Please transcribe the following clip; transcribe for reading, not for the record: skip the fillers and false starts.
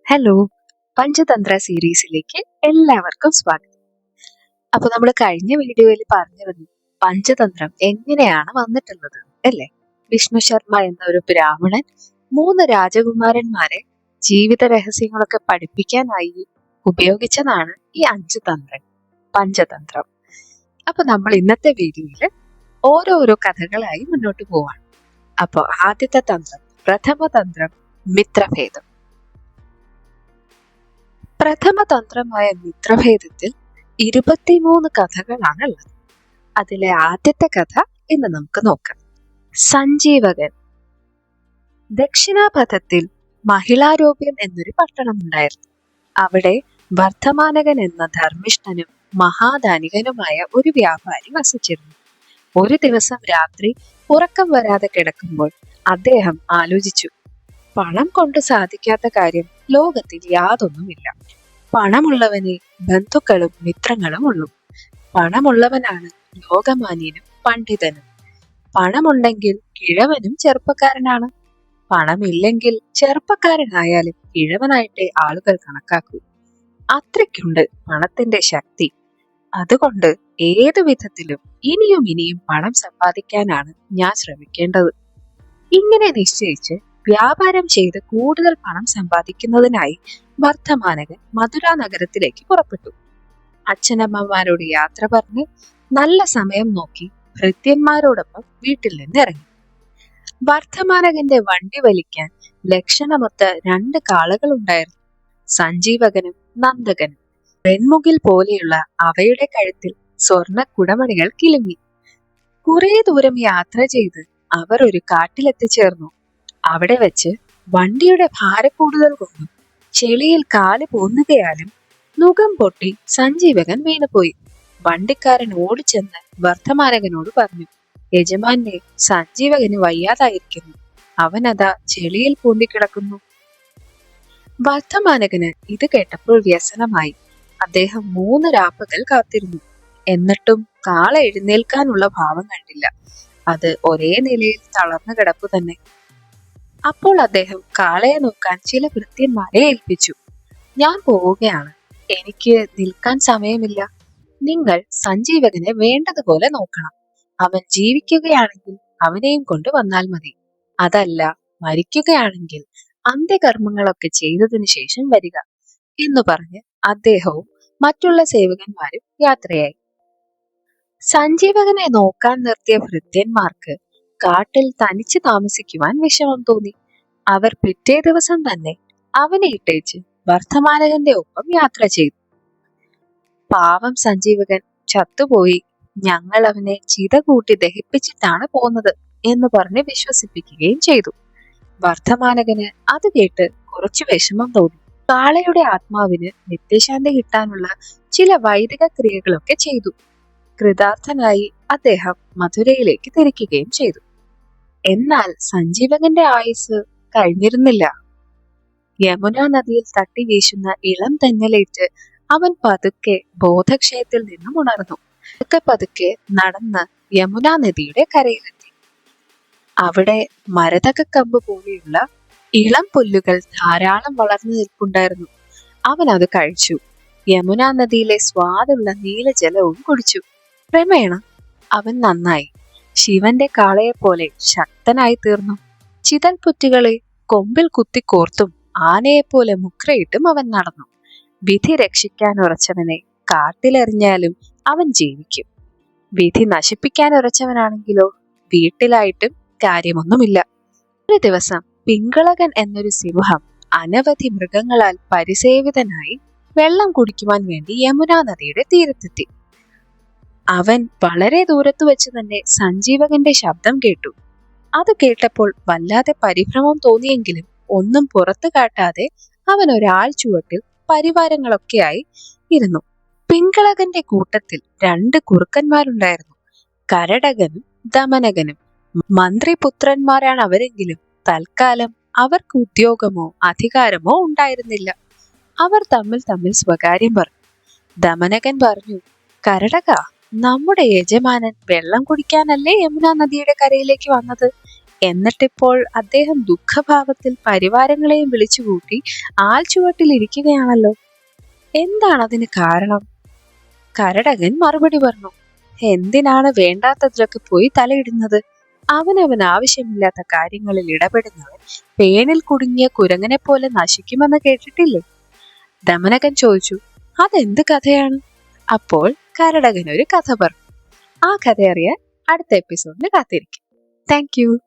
Hello, Panchatantra സീരീസിലേക്ക് എല്ലാവർക്കും സ്വാഗതം. അപ്പൊ നമ്മൾ കഴിഞ്ഞ വീഡിയോയിൽ പറഞ്ഞിരുന്നു പഞ്ചതന്ത്രം എങ്ങനെയാണ് വന്നിട്ടുള്ളത് അല്ലേ? വിഷ്ണു ശർമ്മ എന്ന ഒരു ബ്രാഹ്മണൻ 3 രാജകുമാരന്മാരെ ജീവിത രഹസ്യങ്ങളൊക്കെ പഠിപ്പിക്കാനായി ഉപയോഗിച്ചതാണ് ഈ 5 തന്ത്രം, പഞ്ചതന്ത്രം. അപ്പൊ നമ്മൾ ഇന്നത്തെ വീഡിയോയിൽ ഓരോരോ കഥകളായി മുന്നോട്ട് പോവാണ്. അപ്പൊ ആദ്യത്തെ തന്ത്രം, പ്രഥമ തന്ത്രം, മിത്രഭേദം. പ്രഥമ തന്ത്രമായ മിത്രഭേദത്തിൽ 23 കഥകളാണ് ഉള്ളത്. അതിലെ ആദ്യത്തെ കഥ ഇന്ന് നമുക്ക് നോക്കാം. സഞ്ജീവകൻ. ദക്ഷിണാപഥത്തിൽ മഹിളാരോപ്യം എന്നൊരു പട്ടണം ഉണ്ടായിരുന്നു. അവിടെ വർദ്ധമാനകൻ എന്ന ധർമ്മിഷ്ഠനും മഹാധനികനുമായ ഒരു വ്യാപാരി വസിച്ചിരുന്നു. ഒരു ദിവസം രാത്രി ഉറക്കം വരാതെ കിടക്കുമ്പോൾ അദ്ദേഹം ആലോചിച്ചു, പണം കൊണ്ട് സാധിക്കാത്ത കാര്യം ലോകത്തിൽ യാതൊന്നുമില്ല. പണമുള്ളവനെ ബന്ധുക്കളും മിത്രങ്ങളും ഉള്ളൂ. പണമുള്ളവനാണ് ലോകമാന്യനും പണ്ഡിതനും. പണമുണ്ടെങ്കിൽ കിഴവനും ചെറുപ്പക്കാരനാണ്. പണമില്ലെങ്കിൽ ചെറുപ്പക്കാരനായാലും കിഴവനായിട്ടേ ആളുകൾ കണക്കാക്കൂ. അത്രയ്ക്കുണ്ട് പണത്തിന്റെ ശക്തി. അതുകൊണ്ട് ഏതു വിധത്തിലും ഇനിയും ഇനിയും പണം സമ്പാദിക്കാനാണ് ഞാൻ ശ്രമിക്കേണ്ടത്. ഇങ്ങനെ നിശ്ചയിച്ച് വ്യാപാരം ചെയ്ത് കൂടുതൽ പണം സമ്പാദിക്കുന്നതിനായി വർദ്ധമാനകൻ മധുര നഗരത്തിലേക്ക് പുറപ്പെട്ടു. അച്ഛനമ്മമാരോട് യാത്ര പറഞ്ഞ് നല്ല സമയം നോക്കി ഭൃത്യന്മാരോടൊപ്പം വീട്ടിൽ നിന്ന് ഇറങ്ങി. വർദ്ധമാനകന്റെ വണ്ടി വലിക്കാൻ ലക്ഷണമൊത്ത 2 കാളകൾ ഉണ്ടായിരുന്നു. സഞ്ജീവകനും നന്ദകനും. വെൺമുകിൽ പോലെയുള്ള അവയുടെ കഴുത്തിൽ സ്വർണ്ണ കുടമണികൾ കിലുങ്ങി. കുറെ ദൂരം യാത്ര ചെയ്ത് അവർ ഒരു കാട്ടിലെത്തിച്ചേർന്നു. അവിടെ വെച്ച് വണ്ടിയുടെ ഭാരക്കൂടുതൽ കൊണ്ടും ചെളിയിൽ കാല് പോന്നുകയാലും നുകം പൊട്ടി സഞ്ജീവകൻ വീണുപോയി. വണ്ടിക്കാരൻ ഓടിച്ചെന്ന് വർദ്ധമാനകനോട് പറഞ്ഞു, യജമാനെ, സഞ്ജീവകന് വയ്യാതായിരിക്കുന്നു. അവനതാ ചെളിയിൽ പൂണ്ടിക്കിടക്കുന്നു. വർദ്ധമാനകന് ഇത് കേട്ടപ്പോൾ വ്യസനമായി. അദ്ദേഹം 3 രാപ്പകൽ കാത്തിരുന്നു. എന്നിട്ടും കാള എഴുന്നേൽക്കാനുള്ള ഭാവം കണ്ടില്ല. അത് ഒരേ നിലയിൽ തളർന്നു കിടപ്പു തന്നെ. അപ്പോൾ അദ്ദേഹം കാളയെ നോക്കാൻ ചില ഭൃത്യന്മാരെ ഏൽപ്പിച്ചു. ഞാൻ പോവുകയാണ്, എനിക്ക് നിൽക്കാൻ സമയമില്ല. നിങ്ങൾ സഞ്ജീവകനെ വേണ്ടതുപോലെ നോക്കണം. അവൻ ജീവിക്കുകയാണെങ്കിൽ അവനെയും കൊണ്ട് വന്നാൽ മതി. അതല്ല, മരിക്കുകയാണെങ്കിൽ അന്ത്യകർമ്മങ്ങളൊക്കെ ചെയ്തതിനു ശേഷം വരിക എന്നു പറഞ്ഞ് അദ്ദേഹവും മറ്റുള്ള സേവകന്മാരും യാത്രയായി. സഞ്ജീവകനെ നോക്കാൻ നിർത്തിയ ഭൃത്യന്മാർക്ക് കാട്ടിൽ തനിച്ച് താമസിക്കുവാൻ വിഷമം തോന്നി. അവർ പിറ്റേ ദിവസം തന്നെ അവനെ ഇട്ടേച്ച് വർദ്ധമാനകന്റെ ഒപ്പം യാത്ര ചെയ്തു. പാവം സഞ്ജീവകൻ ചത്തുപോയി, ഞങ്ങൾ അവനെ ചിത കൂട്ടി ദഹിപ്പിച്ചിട്ടാണ് പോന്നത് എന്ന് പറഞ്ഞ് വിശ്വസിപ്പിക്കുകയും ചെയ്തു. വർദ്ധമാനകന് അത് കേട്ട് കുറച്ചു വിഷമം തോന്നി. കാളയുടെ ആത്മാവിന് നിത്യശാന്തി കിട്ടാനുള്ള ചില വൈദിക ക്രിയകളൊക്കെ ചെയ്തു. കൃതാർത്ഥനായി അദ്ദേഹം മധുരയിലേക്ക് തിരിക്കുകയും ചെയ്തു. എന്നാൽ സഞ്ജീവകന്റെ ആയുസ് കഴിഞ്ഞിരുന്നില്ല. യമുനാ നദിയിൽ തട്ടി വീശുന്ന ഇളം തെന്നലേറ്റ് അവൻ പതുക്കെ ബോധക്ഷയത്തിൽ നിന്നും ഉണർന്നു. പതുക്കെ നടന്ന് യമുനാ നദിയുടെ കരയിലെത്തി. അവിടെ മരതകക്കമ്പ് പോലെയുള്ള ഇളം പുല്ലുകൾ ധാരാളം വളർന്നു നിൽപ്പുണ്ടായിരുന്നു. അവൻ അത് കഴിച്ചു. യമുനാ നദിയിലെ സ്വാദുള്ള നീലജലവും കുടിച്ചു. ക്രമേണ അവൻ നന്നായി. ശിവന്റെ കാളയെപ്പോലെ ശക്തനായി തീർന്നു. ചിതൽപുറ്റുകളെ കൊമ്പിൽ കുത്തിക്കോർത്തും ആനയെപ്പോലെ മുക്രയിട്ടും അവൻ നടന്നു. വിധി രക്ഷിക്കാൻ ഉറച്ചവനെ കാട്ടിലെറിഞ്ഞാലും അവൻ ജീവിക്കും. വിധി നശിപ്പിക്കാൻ ഉറച്ചവനാണെങ്കിലോ വീട്ടിലായിട്ടും കാര്യമൊന്നുമില്ല. ഒരു ദിവസം പിങ്കളകൻ എന്നൊരു സിംഹം അനവധി മൃഗങ്ങളാൽ പരിസേവിതനായി വെള്ളം കുടിക്കുവാൻ വേണ്ടി യമുനാ നദിയുടെ തീരത്തെത്തി. അവൻ വളരെ ദൂരത്തു വെച്ച് തന്നെ സഞ്ജീവകന്റെ ശബ്ദം കേട്ടു. അത് കേട്ടപ്പോൾ വല്ലാതെ പരിഭ്രമം തോന്നിയെങ്കിലും ഒന്നും പുറത്തു കാട്ടാതെ അവൻ ഒരാൾ ചുവട്ടിൽ പരിവാരങ്ങളൊക്കെയായി ഇരുന്നു. പിങ്കളകന്റെ കൂട്ടത്തിൽ 2 കുറുക്കന്മാരുണ്ടായിരുന്നു. കരടകനും ദമനകനും. മന്ത്രിപുത്രന്മാരാണ് അവരെങ്കിലും തൽക്കാലം അവർക്ക് ഉദ്യോഗമോ അധികാരമോ ഉണ്ടായിരുന്നില്ല. അവർ തമ്മിൽ സ്വകാര്യം പറഞ്ഞു. ദമനകൻ പറഞ്ഞു, കരടക, നമ്മുടെ യജമാനൻ വെള്ളം കുടിക്കാനല്ലേ യമുനാ നദിയുടെ കരയിലേക്ക് വന്നത്? എന്നിട്ടിപ്പോൾ അദ്ദേഹം ദുഃഖഭാവത്തിൽ പരിവാരങ്ങളെയും വിളിച്ചുകൂട്ടി ആൽച്ചുവട്ടിൽ ഇരിക്കുകയാണല്ലോ. എന്താണതിന് കാരണം? കരടകൻ മറുപടി പറഞ്ഞു. എന്തിനാണ് വേണ്ടാത്തതിലൊക്കെ പോയി തലയിടുന്നത്? അവനവൻ ആവശ്യമില്ലാത്ത കാര്യങ്ങളിൽ ഇടപെടുന്നവൻ പേനിൽ കുടുങ്ങിയ കുരങ്ങനെ പോലെ നശിക്കുമെന്ന് കേട്ടിട്ടില്ലേ? ദമനകൻ ചോദിച്ചു. അതെന്ത് കഥയാണ്? അപ്പോൾ കരടകൻ ഒരു കഥ പറഞ്ഞു. ആ കഥ അറിയാൻ അടുത്ത എപ്പിസോഡിന് കാത്തിരിക്കും. Thank you.